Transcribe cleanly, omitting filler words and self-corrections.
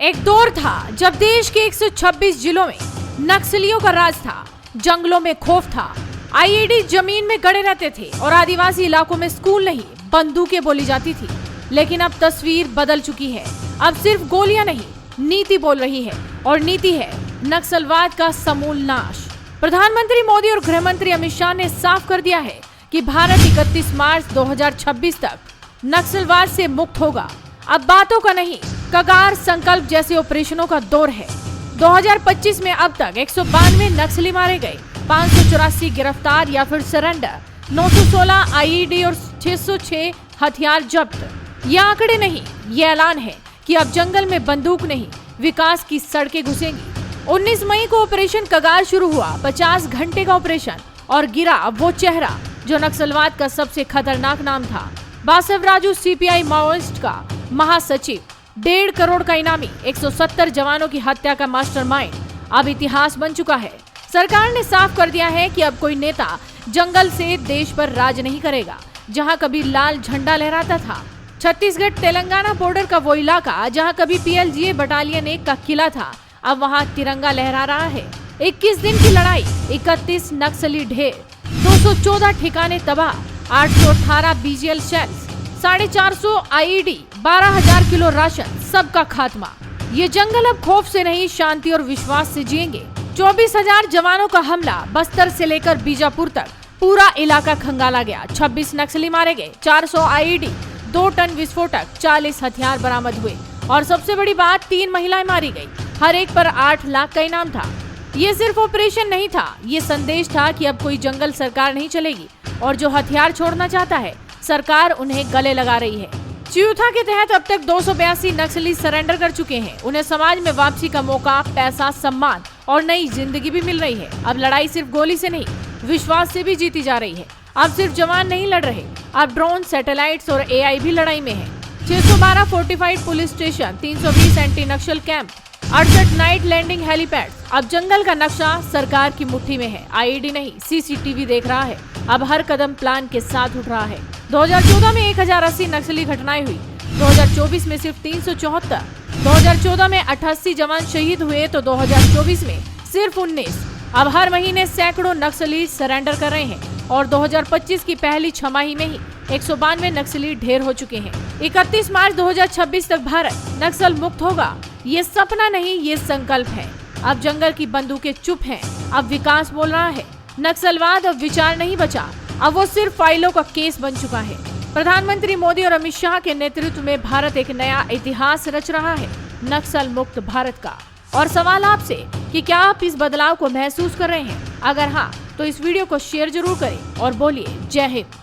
एक दौर था जब देश के 126 जिलों में नक्सलियों का राज था। जंगलों में खौफ था, आईईडी जमीन में गड़े रहते थे और आदिवासी इलाकों में स्कूल नहीं बंदूकें बोली जाती थी। लेकिन अब तस्वीर बदल चुकी है। अब सिर्फ गोलियां नहीं, नीति बोल रही है, और नीति है नक्सलवाद का समूल नाश। प्रधानमंत्री मोदी और गृह मंत्री अमित शाह ने साफ कर दिया है कि भारत 31 मार्च 2026 तक नक्सलवाद से मुक्त होगा। अब बातों का नहीं, कगार संकल्प जैसे ऑपरेशनों का दौर है। 2025 में अब तक 192 नक्सली मारे गए, 584 गिरफ्तार या फिर सरेंडर, 916 आईईडी और 606 हथियार जब्त। ये आंकड़े नहीं, ये ऐलान है कि अब जंगल में बंदूक नहीं, विकास की सड़कें घुसेंगी। 19 मई को ऑपरेशन कगार शुरू हुआ। 50 घंटे का ऑपरेशन और गिरा वो चेहरा जो नक्सलवाद का सबसे खतरनाक नाम था। बासवराजू सीपीआई माओइस्ट का महासचिव, 1.5 करोड़ का इनामी, 170 जवानों की हत्या का मास्टरमाइंड अब इतिहास बन चुका है। सरकार ने साफ कर दिया है कि अब कोई नेता जंगल से देश पर राज नहीं करेगा। जहां कभी लाल झंडा लहराता था, छत्तीसगढ़ तेलंगाना बॉर्डर का वो इलाका जहां कभी पीएलजीए बटालियन 1 का किला था, अब वहां तिरंगा लहरा रहा है। 21 दिन की लड़ाई, 31 नक्सली ढेर, 214 ठिकाने तबाह, 818 BGL shells, 450 IED, 12,000 kilo ration, सबका खात्मा। ये जंगल अब खौफ से नहीं, शांति और विश्वास से जिएंगे। 24,000 जवानों का हमला, बस्तर से लेकर बीजापुर तक पूरा इलाका खंगाला गया। 26 नक्सली मारे गए, 400 आईईडी, 2 टन विस्फोटक, 40 हथियार बरामद हुए और सबसे बड़ी बात, 3 महिलाएं मारी गई। हर एक पर 8 लाख का इनाम था। ये सिर्फ ऑपरेशन नहीं था, ये संदेश था कि अब कोई जंगल सरकार नहीं चलेगी और जो हथियार छोड़ना चाहता है सरकार उन्हें गले लगा रही है। चियूथा के तहत अब तक 282 नक्सली सरेंडर कर चुके हैं। उन्हें समाज में वापसी का मौका, पैसा, सम्मान और नई जिंदगी भी मिल रही है। अब लड़ाई सिर्फ गोली से नहीं, विश्वास से भी जीती जा रही है। अब सिर्फ जवान नहीं लड़ रहे, अब ड्रोन, सैटेलाइट्स और एआई भी लड़ाई में है। 612 फोर्टिफाइड पुलिस स्टेशन, 320 एंटी नक्सल कैंप, 68 नाइट लैंडिंग हेलीपैड। अब जंगल का नक्शा सरकार की मुट्ठी में है। आईईडी नहीं, सीसीटीवी देख रहा है। अब हर कदम प्लान के साथ उठ रहा है। 2014 में 1080 नक्सली घटनाएं हुई, 2024 में सिर्फ 374। 2014 में 88 जवान शहीद हुए तो 2024 में सिर्फ 19। अब हर महीने सैकड़ों नक्सली सरेंडर कर रहे हैं और 2025 की पहली छमाही में ही 192 नक्सली ढेर हो चुके हैं। 31 मार्च 2026 तक भारत नक्सल मुक्त होगा। ये सपना नहीं, ये संकल्प है। अब जंगल की बंदूकें चुप हैं, अब विकास बोल रहा है। नक्सलवाद अब विचार नहीं बचा, अब वो सिर्फ फाइलों का केस बन चुका है। प्रधानमंत्री मोदी और अमित शाह के नेतृत्व में भारत एक नया इतिहास रच रहा है, नक्सल मुक्त भारत का। और सवाल आपसे कि क्या आप इस बदलाव को महसूस कर रहे हैं? अगर हाँ, तो इस वीडियो को शेयर जरूर करें और बोलिए जय हिंद।